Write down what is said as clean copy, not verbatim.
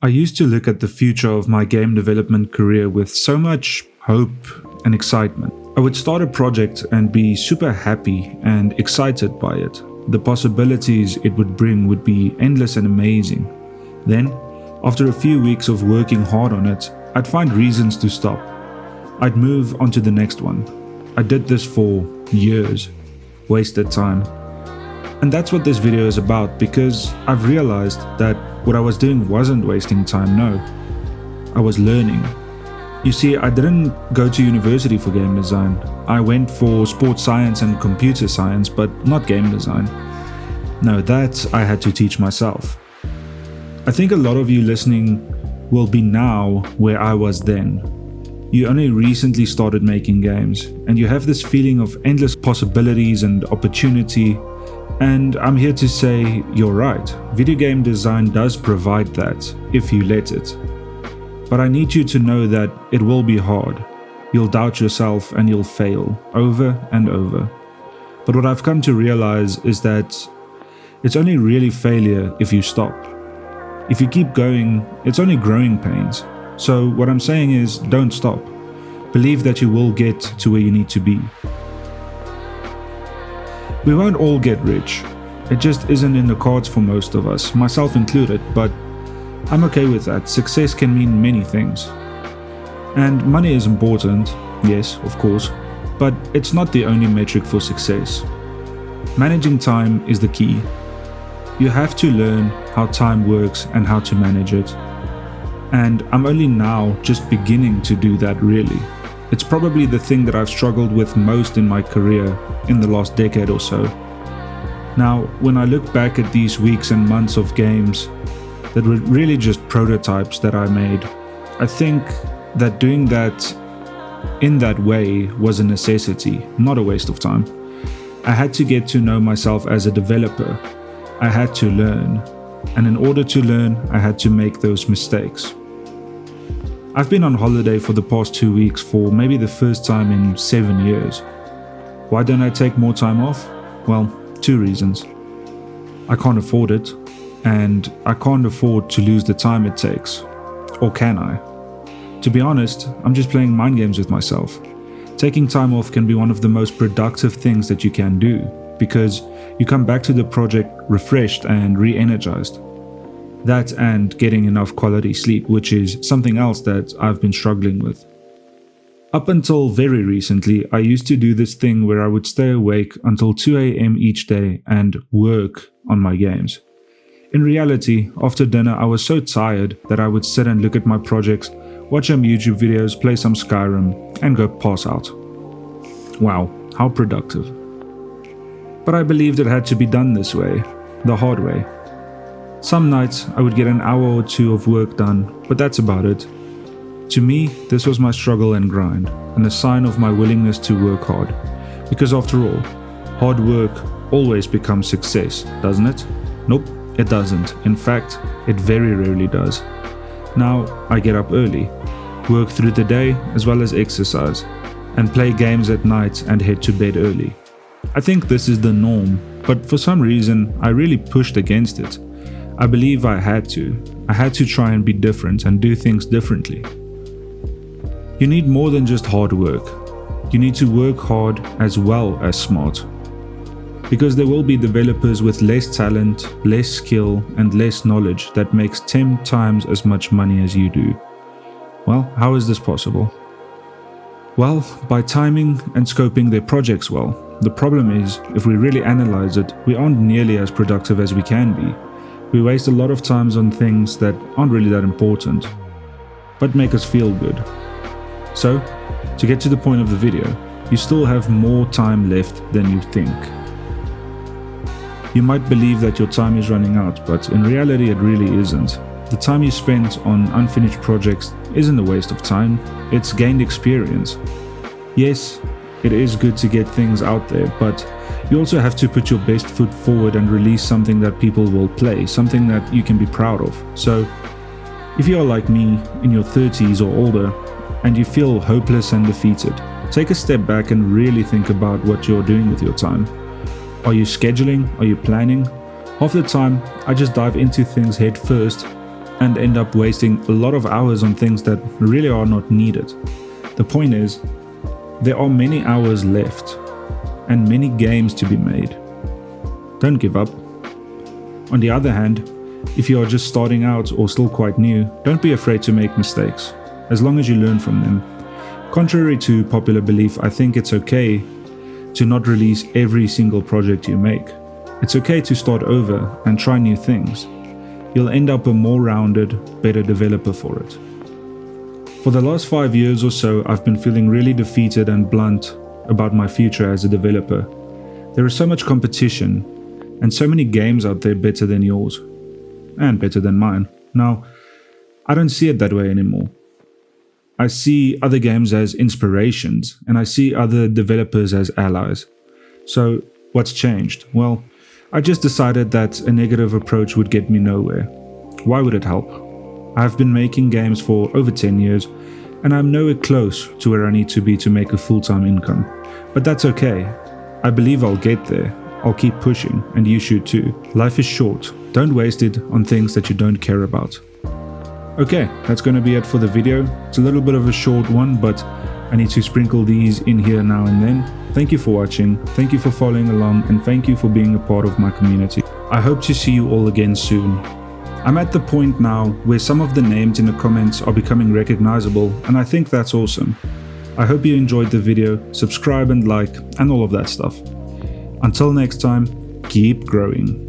I used to look at the future of my game development career with so much hope and excitement. I would start a project and be super happy and excited by it. The possibilities it would bring would be endless and amazing. Then, after a few weeks of working hard on it, I'd find reasons to stop. I'd move on to the next one. I did this for years. Wasted time. And that's what this video is about, because I've realized that what I was doing wasn't wasting time, no. I was learning. You see, I didn't go to university for game design. I went for sports science and computer science, but not game design. No, that I had to teach myself. I think a lot of you listening will be now where I was then. You only recently started making games, and you have this feeling of endless possibilities and opportunity. And I'm here to say you're right. Video game design does provide that, if you let it. But I need you to know that it will be hard. You'll doubt yourself and you'll fail, over and over. But what I've come to realize is that it's only really failure if you stop. If you keep going, it's only growing pains. So what I'm saying is, don't stop. Believe that you will get to where you need to be. We won't all get rich. It just isn't in the cards for most of us, myself included, but I'm okay with that. Success can mean many things. And money is important, yes, of course, but it's not the only metric for success. Managing time is the key. You have to learn how time works and how to manage it. And I'm only now just beginning to do that, really. It's probably the thing that I've struggled with most in my career in the last decade or so. Now, when I look back at these weeks and months of games that were really just prototypes that I made, I think that doing that in that way was a necessity, not a waste of time. I had to get to know myself as a developer. I had to learn. And in order to learn, I had to make those mistakes. I've been on holiday for the past 2 weeks for maybe the first time in 7 years. Why don't I take more time off? Well, 2 reasons. I can't afford it, and I can't afford to lose the time it takes. Or can I? To be honest, I'm just playing mind games with myself. Taking time off can be one of the most productive things that you can do, because you come back to the project refreshed and re-energized. That and getting enough quality sleep, which is something else that I've been struggling with. Up until very recently, I used to do this thing where I would stay awake until 2 a.m. each day and work on my games. In reality, after dinner I was so tired that I would sit and look at my projects, watch some YouTube videos, play some Skyrim, and go pass out. Wow, how productive. But I believed it had to be done this way, the hard way. Some nights I would get an hour or 2 of work done, but that's about it. To me, this was my struggle and grind, and a sign of my willingness to work hard. Because after all, hard work always becomes success, doesn't it? Nope, it doesn't. In fact, it very rarely does. Now, I get up early, work through the day as well as exercise, and play games at night and head to bed early. I think this is the norm, but for some reason, I really pushed against it. I believe I had to. I had to try and be different and do things differently. You need more than just hard work. You need to work hard as well as smart. Because there will be developers with less talent, less skill, and less knowledge that makes 10 times as much money as you do. Well, how is this possible? Well, by timing and scoping their projects well. The problem is, if we really analyze it, we aren't nearly as productive as we can be. We waste a lot of times on things that aren't really that important, but make us feel good. So, to get to the point of the video, you still have more time left than you think. You might believe that your time is running out, but in reality it really isn't. The time you spent on unfinished projects isn't a waste of time, it's gained experience. Yes, it is good to get things out there, but you also have to put your best foot forward and release something that people will play, something that you can be proud of. So, if you are like me, in your 30s or older, and you feel hopeless and defeated, take a step back and really think about what you're doing with your time. Are you scheduling? Are you planning? Half the time, I just dive into things head first, and end up wasting a lot of hours on things that really are not needed. The point is, there are many hours left and many games to be made. Don't give up. On the other hand, if you are just starting out or still quite new, don't be afraid to make mistakes, as long as you learn from them. Contrary to popular belief, I think it's okay to not release every single project you make. It's okay to start over and try new things. You'll end up a more rounded, better developer for it. For the last 5 years or so, I've been feeling really defeated and blunt about my future as a developer. There is so much competition, and so many games out there better than yours, and better than mine. Now, I don't see it that way anymore. I see other games as inspirations, and I see other developers as allies. So, what's changed? Well, I just decided that a negative approach would get me nowhere. Why would it help? I've been making games for over 10 years, and I'm nowhere close to where I need to be to make a full-time income. But that's okay. I believe I'll get there. I'll keep pushing, and you should too. Life is short. Don't waste it on things that you don't care about. Okay, that's going to be it for the video. It's a little bit of a short one, but I need to sprinkle these in here now and then. Thank you for watching, thank you for following along, and thank you for being a part of my community. I hope to see you all again soon. I'm at the point now where some of the names in the comments are becoming recognizable, and I think that's awesome. I hope you enjoyed the video, subscribe and like, and all of that stuff. Until next time, keep growing.